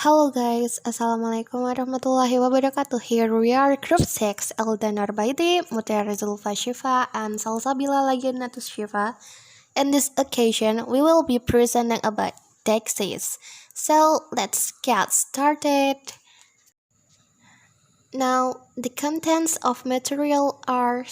Hello guys, Assalamualaikum warahmatullahi wabarakatuh. Here we are, Group 6, Eldan Arbaiti, Mutiara Zulfa Shifa, and Salsabila Laginatus Shifa. In this occasion, we will be presenting about Dexys. So, let's get started. Now, the contents of material are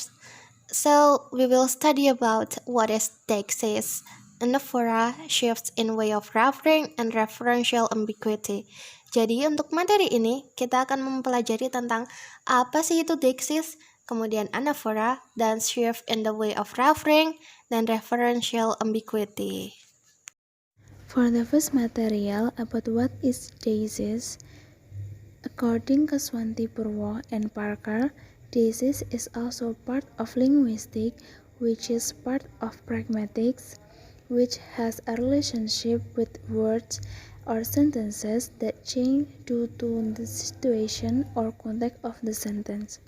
we will study about what is Dexys, anaphora, shifts in way of referring, and referential ambiguity. Jadi untuk materi ini kita akan mempelajari tentang apa sih itu Dexys, kemudian anaphora, dan shift in the way of referring, dan referential ambiguity. For the first material about what is Dexys, according to Swanti Purwo and Parker, Dexys is also part of linguistics, which is part of pragmatics, which has a relationship with words or sentences that change due to the situation or context of the sentence.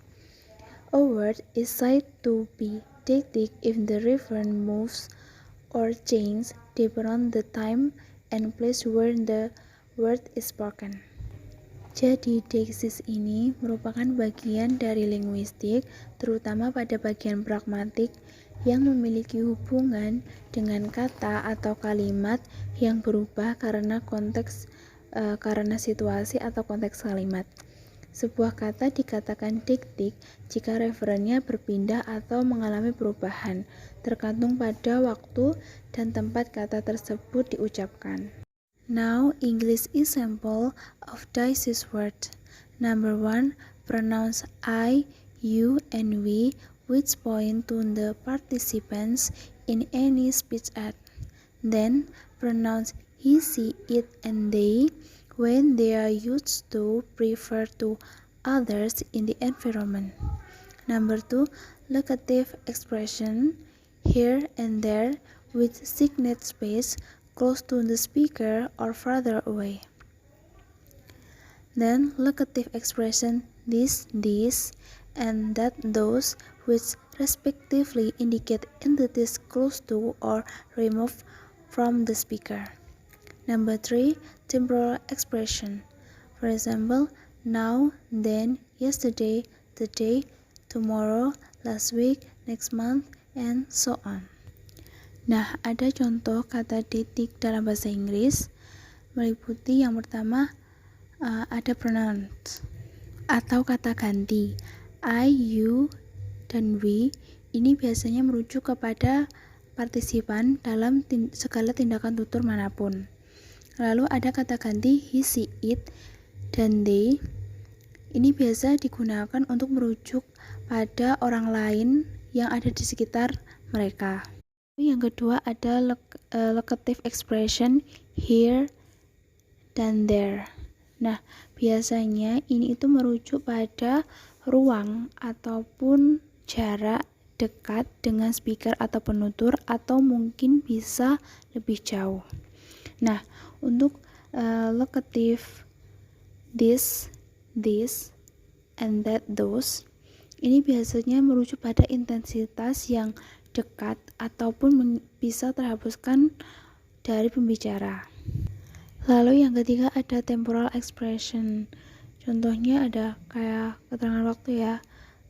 A word is said to be deictic if the referent moves or changes depending on the time and place where the word is spoken. Jadi, deiksis ini merupakan bagian dari linguistik, terutama pada bagian pragmatik yang memiliki hubungan dengan kata atau kalimat yang berubah karena konteks, karena situasi atau konteks kalimat. Sebuah kata dikatakan deiktik jika referennya berpindah atau mengalami perubahan, tergantung pada waktu dan tempat kata tersebut diucapkan. Now, English example of deiksis word. Number 1, pronounce I, you, and we, which point to the participants in any speech act. Then, pronounce he, she, it, and they, when they are used to refer to others in the environment. Number 2, locative expression here and there with signet space close to the speaker or farther away. Then locative expression this, and that, those, which respectively indicate entities close to or removed from the speaker. Number 3, temporal expression. For example, now, then, yesterday, today, tomorrow, last week, next month, and so on. Nah, ada contoh kata deiktik dalam bahasa Inggris meliputi yang pertama ada pronouns atau kata ganti. I, you, dan we ini biasanya merujuk kepada partisipan dalam segala tindakan tutur manapun. Lalu ada kata ganti he, she, it, dan they. Ini biasa digunakan untuk merujuk pada orang lain yang ada di sekitar mereka. Yang kedua ada locative expression here dan there. Nah, biasanya ini itu merujuk pada ruang ataupun jarak dekat dengan speaker atau penutur atau mungkin bisa lebih jauh. Nah, untuk locative this, and that, those ini biasanya merujuk pada intensitas yang dekat ataupun bisa terhapuskan dari pembicara. Lalu yang ketiga ada temporal expression. Contohnya ada kayak keterangan waktu ya.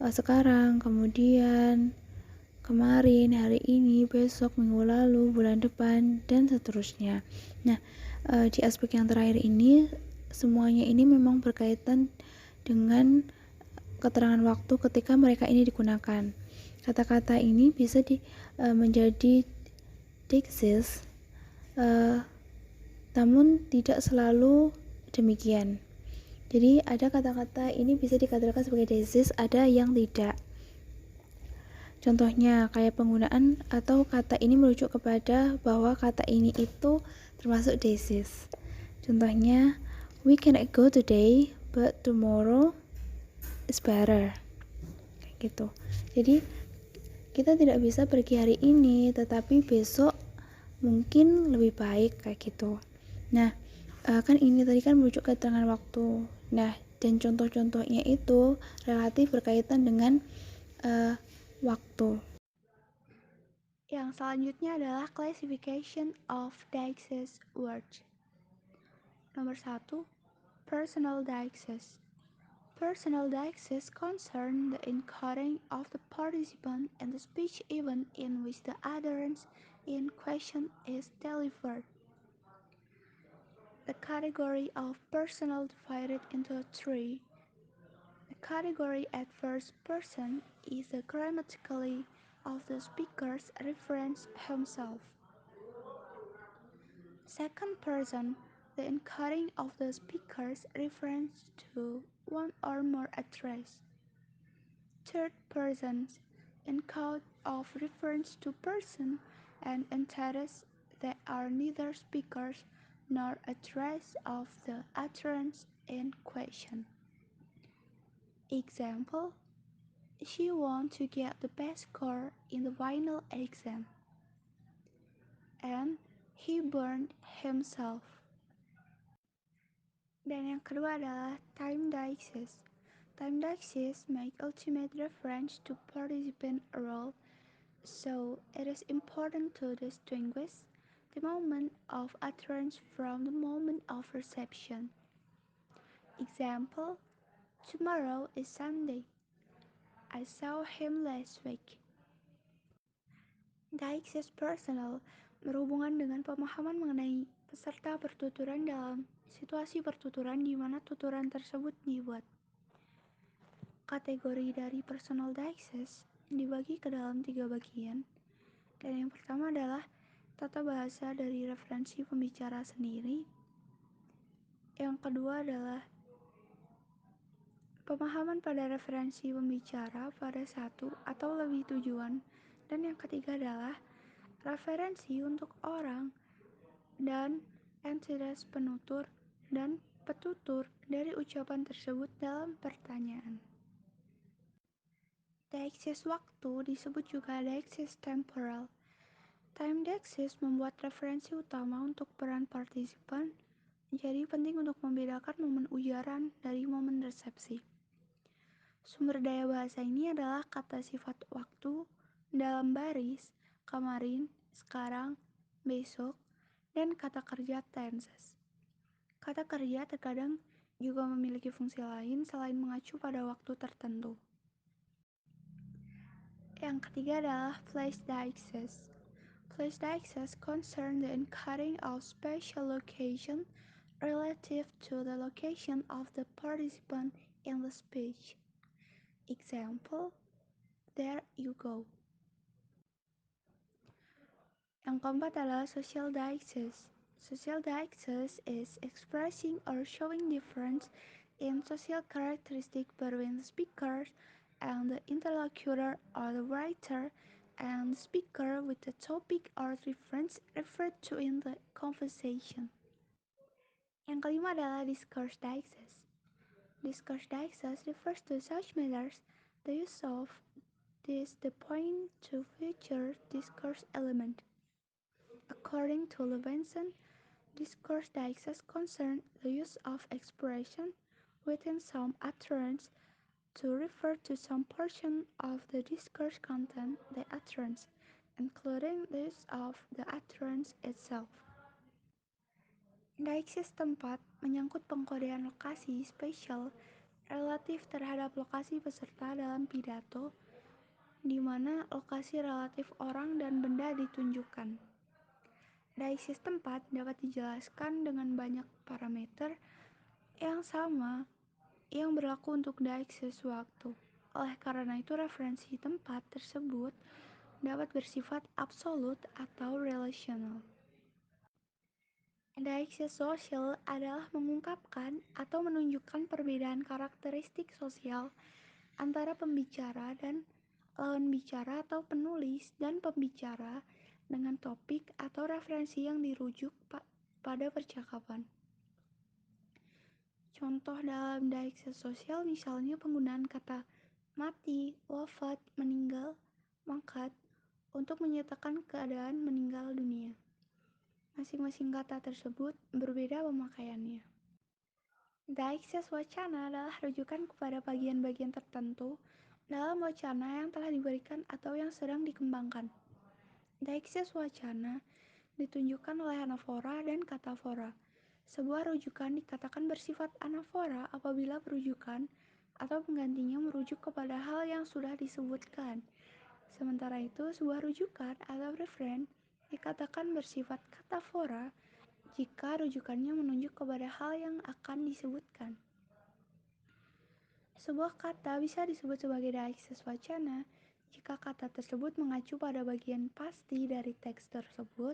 Sekarang, kemudian, kemarin, hari ini, besok, minggu lalu, bulan depan, dan seterusnya. Nah, di aspek yang terakhir ini semuanya ini memang berkaitan dengan keterangan waktu ketika mereka ini digunakan. Kata-kata ini bisa menjadi deiksis, namun tidak selalu demikian. Jadi ada kata-kata ini bisa dikatakan sebagai deiksis, ada yang tidak. Contohnya kayak penggunaan atau kata ini merujuk kepada bahwa kata ini itu termasuk deiksis. Contohnya, we cannot go today, but tomorrow is better. Kayak gitu. Jadi kita tidak bisa pergi hari ini, tetapi besok mungkin lebih baik kayak gitu. Nah, kan ini tadi kan merujuk ke keterangan waktu. Nah, dan contoh-contohnya itu relatif berkaitan dengan waktu. Yang selanjutnya adalah classification of deiksis words. Nomor 1, personal deixis. Personal deixis concern the encoding of the participant in the speech event in which the utterance in question is delivered. The category of personal divided into three. The category at first person is the grammatically of the speaker's reference himself. Second person, the encoding of the speaker's reference to one or more address. Third person, encode of reference to person and entities that are neither speakers nor address of the utterance in question. Example, she wants to get the best score in the final exam. And he burned himself. Dan yang kedua adalah time deixis. Time deixis make ultimate reference to participant role, so it is important to distinguish the moment of utterance from the moment of reception. Example, tomorrow is Sunday. I saw him last week. Deixis personal berhubungan dengan pemahaman mengenai peserta pertuturan dalam situasi pertuturan di mana tuturan tersebut dibuat. Kategori dari personal deixis dibagi ke dalam 3 bagian. Dan yang pertama adalah tata bahasa dari referensi pembicara sendiri. Yang kedua adalah pemahaman pada referensi pembicara pada satu atau lebih tujuan. Dan yang ketiga adalah referensi untuk orang dan entitas penutur dan petutur dari ucapan tersebut dalam pertanyaan. Deixis waktu disebut juga deixis temporal. Time deixis membuat referensi utama untuk peran partisipan, jadi penting untuk membedakan momen ujaran dari momen resepsi. Sumber daya bahasa ini adalah kata sifat waktu, dalam baris, kemarin, sekarang, besok, dan kata kerja tenses. Kata kerja terkadang juga memiliki fungsi lain selain mengacu pada waktu tertentu. Yang ketiga adalah place deixis. Place deixis concern the encoding of spatial location relative to the location of the participant in the speech. Example, there you go. Yang keempat adalah social deixis. Social deixis is expressing or showing difference in social characteristic between the speaker and the interlocutor or the writer and the speaker with the topic or reference referred to in the conversation. Yang kelima adalah discourse deixis. Discourse deixis refers to such matters. The use of this the point to future discourse element. According to Levinson, discourse deixis concern the use of expression within some utterance to refer to some portion of the discourse content the utterance, including the use of the utterance itself. Deixis tempat menyangkut pengkodean lokasi spesial relatif terhadap lokasi peserta dalam pidato, di mana lokasi relatif orang dan benda ditunjukkan. Deixis tempat dapat dijelaskan dengan banyak parameter yang sama yang berlaku untuk deixis waktu. Oleh karena itu, referensi tempat tersebut dapat bersifat absolut atau relational. Deixis sosial adalah mengungkapkan atau menunjukkan perbedaan karakteristik sosial antara pembicara dan lawan bicara atau penulis dan pembicara dengan topik atau referensi yang dirujuk pada percakapan. Contoh dalam deixis sosial misalnya penggunaan kata mati, wafat, meninggal, mangkat untuk menyatakan keadaan meninggal dunia. Masing-masing kata tersebut berbeda pemakaiannya. Deixis wacana adalah rujukan kepada bagian-bagian tertentu dalam wacana yang telah diberikan atau yang sedang dikembangkan. Deixis wacana ditunjukkan oleh anafora dan katafora. Sebuah rujukan dikatakan bersifat anafora apabila rujukan atau penggantinya merujuk kepada hal yang sudah disebutkan. Sementara itu, sebuah rujukan atau referen dikatakan bersifat katafora jika rujukannya menunjuk kepada hal yang akan disebutkan. Sebuah kata bisa disebut sebagai deikses wacana jika kata tersebut mengacu pada bagian pasti dari teks tersebut,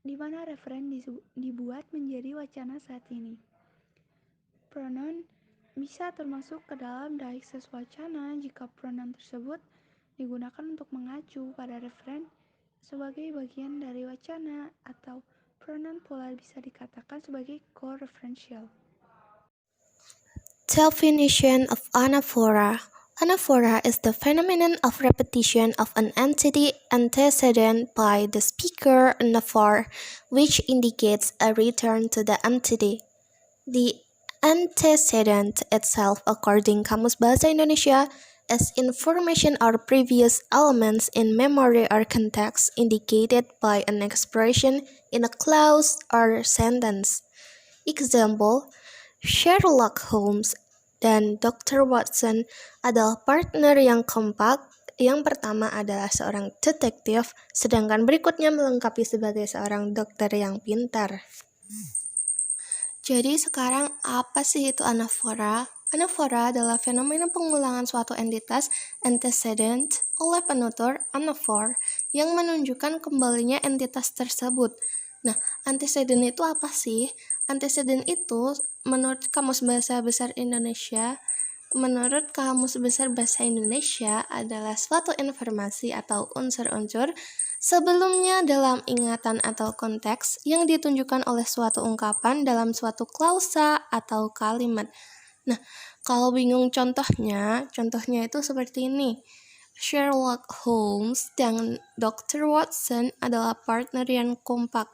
di mana referen dibuat menjadi wacana saat ini. Pronoun bisa termasuk ke dalam deikses wacana jika pronoun tersebut digunakan untuk mengacu pada referen sebagai bagian dari wacana, atau pronoun pula bisa dikatakan sebagai co-referential. Definition of anaphora. Anaphora is the phenomenon of repetition of an entity antecedent by the speaker anaphor, which indicates a return to the entity. The antecedent itself, according Kamus Bahasa Indonesia, is information or previous elements in memory or context indicated by an expression in a clause or sentence. Example, Sherlock Holmes dan Dr. Watson adalah partner yang kompak. Yang pertama adalah seorang detektif, sedangkan berikutnya melengkapi sebagai seorang dokter yang pintar. Jadi sekarang apa sih itu anaphora? Anaphora adalah fenomena pengulangan suatu entitas antecedent oleh penutur anaphor yang menunjukkan kembalinya entitas tersebut. Nah, antecedent itu apa sih? Antecedent itu menurut Kamus Bahasa Besar Indonesia adalah suatu informasi atau unsur-unsur sebelumnya dalam ingatan atau konteks yang ditunjukkan oleh suatu ungkapan dalam suatu klausa atau kalimat. Nah, kalau bingung contohnya itu seperti ini. Sherlock Holmes dan Dr. Watson adalah partner yang kompak.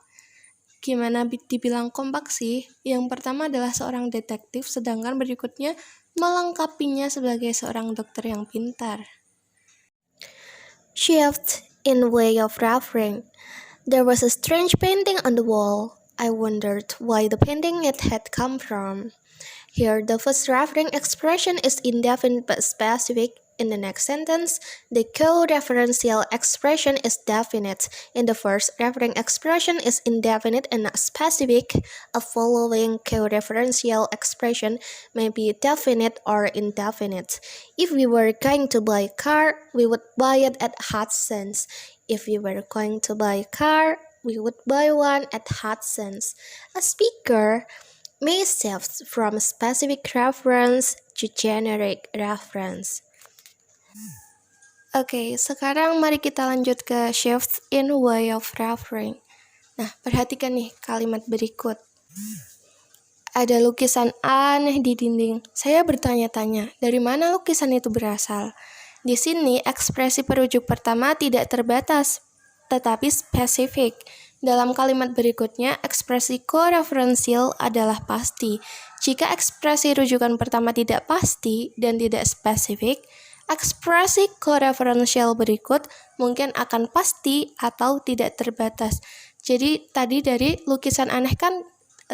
Gimana dibilang kompak sih? Yang pertama adalah seorang detektif, sedangkan berikutnya melengkapinya sebagai seorang dokter yang pintar. Shift in way of referring. There was a strange painting on the wall. I wondered why the painting it had come from. Here, the first referring expression is indefinite but specific. In the next sentence, the co-referential expression is definite. In the first, referring expression is indefinite and not specific. A following co-referential expression may be definite or indefinite. If we were going to buy a car, we would buy it at Hudson's. If we were going to buy a car, we would buy one at Hudson's. A speaker may shift from specific reference to generic reference. Oke, sekarang mari kita lanjut ke shift in way of referring. Nah, perhatikan nih kalimat berikut. Ada lukisan aneh di dinding. Saya bertanya-tanya, dari mana lukisan itu berasal? Di sini, ekspresi perujuk pertama tidak terbatas, tetapi spesifik. Dalam kalimat berikutnya, ekspresi co-referential adalah pasti. Jika ekspresi rujukan pertama tidak pasti dan tidak spesifik, ekspresi co-referential berikut mungkin akan pasti atau tidak terbatas. Jadi tadi dari lukisan aneh kan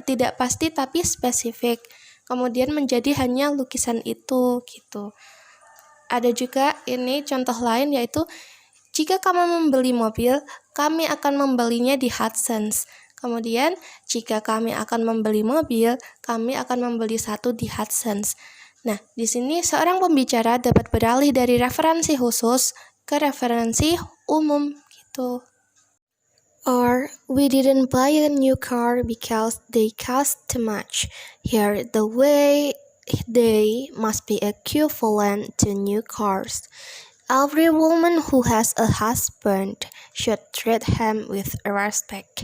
tidak pasti tapi spesifik. Kemudian menjadi hanya lukisan itu gitu. Ada juga ini contoh lain yaitu jika kamu membeli mobil, kami akan membelinya di Hudson's. Kemudian jika kami akan membeli mobil, kami akan membeli satu di Hudson's. Nah, di sini seorang pembicara dapat beralih dari referensi khusus ke referensi umum gitu. Or, we didn't buy a new car because they cost too much. Here, the way they must be equivalent to new cars. Every woman who has a husband should treat him with respect.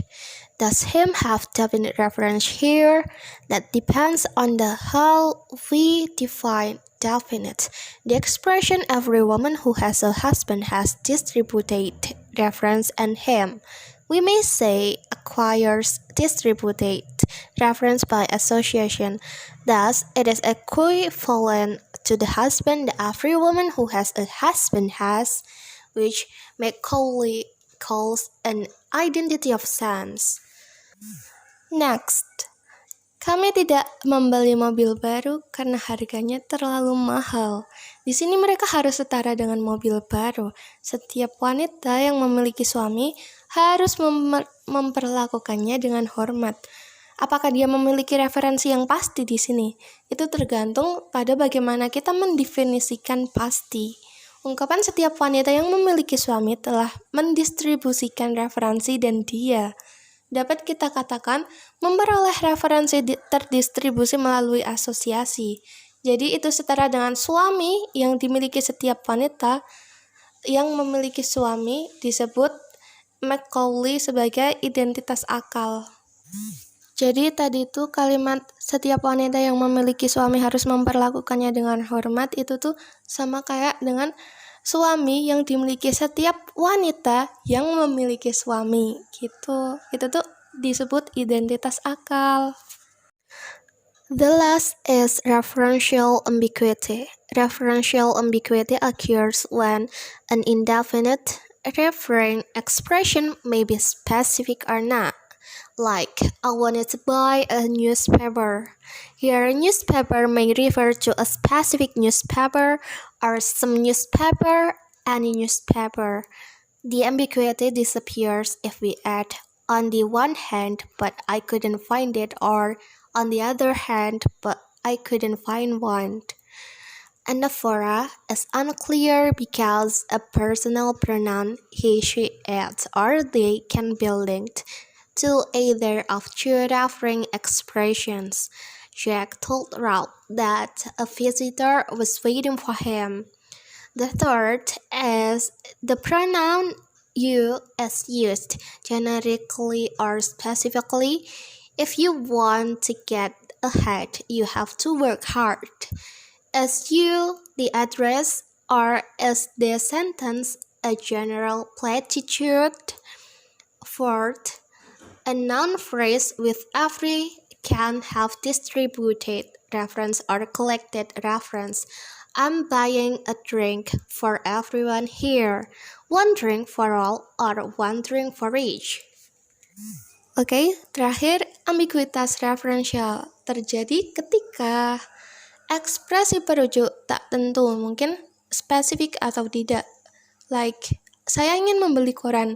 Does him have definite reference here? That depends on how we define definite. The expression every woman who has a husband has distributed reference and him. We may say acquires distributed reference by association. Thus, it is equivalent to the husband that every woman who has a husband has, which Macaulay calls an identity of sense. Next, Kami tidak membeli mobil baru karena harganya terlalu mahal. Di sini mereka harus setara dengan mobil baru. Setiap wanita yang memiliki suami harus memperlakukannya dengan hormat. Apakah dia memiliki referensi yang pasti di sini? Itu tergantung pada bagaimana kita mendefinisikan pasti. Ungkapan setiap wanita yang memiliki suami telah mendistribusikan referensi dan dia dapat kita katakan memperoleh referensi terdistribusi melalui asosiasi. Jadi itu setara dengan suami yang dimiliki setiap wanita yang memiliki suami disebut Macaulay sebagai identitas akal. Jadi tadi itu kalimat setiap wanita yang memiliki suami harus memperlakukannya dengan hormat itu tuh sama kayak dengan suami yang dimiliki setiap wanita yang memiliki suami gitu. Itu tuh disebut identitas akal. The last is referential ambiguity. Referential ambiguity occurs when an indefinite referring expression may be specific or not. Like, I wanted to buy a newspaper. Here, newspaper may refer to a specific newspaper or some newspaper, any newspaper. The ambiguity disappears if we add on the one hand, but I couldn't find it, or on the other hand, but I couldn't find one. Anaphora is unclear because a personal pronoun he, she, it, or they can be linked to either of two referring expressions. Jack told Ralph that a visitor was waiting for him. The third is the pronoun you is used generically or specifically. If you want to get ahead, you have to work hard. Is you the address, or is the sentence a general platitude? Fourth, a noun phrase with every can have distributed reference or collected reference. I'm buying a drink for everyone here. One drink for all or one drink for each. Oke, terakhir ambiguitas referensial terjadi ketika ekspresi perujuk tak tentu, mungkin spesifik atau tidak. Like, saya ingin membeli koran.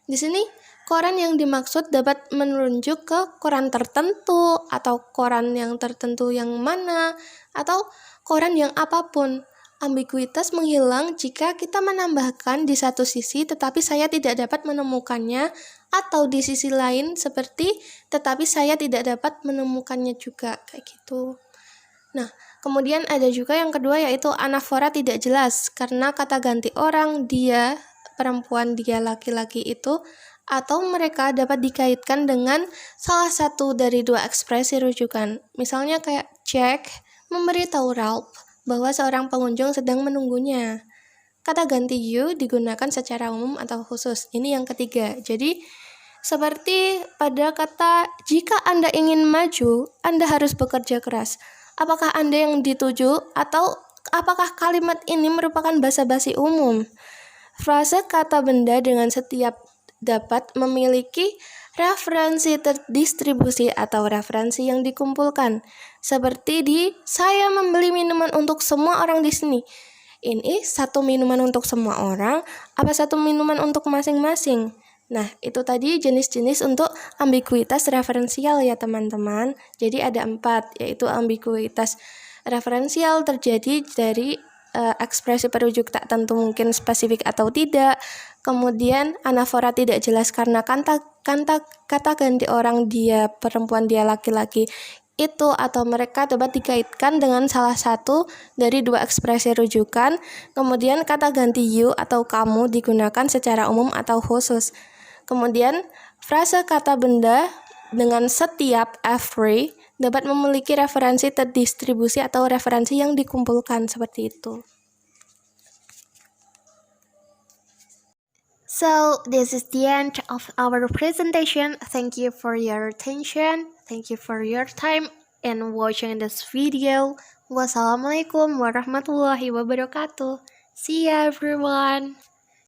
Di sini koran yang dimaksud dapat menunjuk ke koran tertentu atau koran yang tertentu yang mana atau koran yang apapun. Ambiguitas menghilang jika kita menambahkan di satu sisi tetapi saya tidak dapat menemukannya, atau di sisi lain seperti tetapi saya tidak dapat menemukannya juga, kayak gitu. Nah, kemudian ada juga yang kedua yaitu anafora tidak jelas karena kata ganti orang dia perempuan, dia laki-laki itu atau mereka dapat dikaitkan dengan salah satu dari dua ekspresi rujukan. Misalnya kayak Jack memberitahu Ralph bahwa seorang pengunjung sedang menunggunya. Kata ganti you digunakan secara umum atau khusus. Ini yang ketiga. Jadi seperti pada kata jika Anda ingin maju, Anda harus bekerja keras. Apakah Anda yang dituju atau apakah kalimat ini merupakan basa-basi umum? Frase kata benda dengan setiap dapat memiliki referensi terdistribusi atau referensi yang dikumpulkan. Seperti di saya membeli minuman untuk semua orang di sini. Ini satu minuman untuk semua orang, apa satu minuman untuk masing-masing? Nah, itu tadi jenis-jenis untuk ambiguitas referensial ya teman-teman. Jadi ada 4, yaitu ambiguitas referensial terjadi dari ekspresi perujuk tak tentu mungkin spesifik atau tidak. Kemudian anafora tidak jelas karena kata ganti orang dia perempuan, dia laki-laki itu atau mereka dapat dikaitkan dengan salah satu dari dua ekspresi rujukan. Kemudian kata ganti you atau kamu digunakan secara umum atau khusus. Kemudian frase kata benda dengan setiap every dapat memiliki referensi terdistribusi atau referensi yang dikumpulkan seperti itu. So, this is the end of our presentation. Thank you for your attention. Thank you for your time and watching this video. Wassalamualaikum warahmatullahi wabarakatuh. See ya everyone.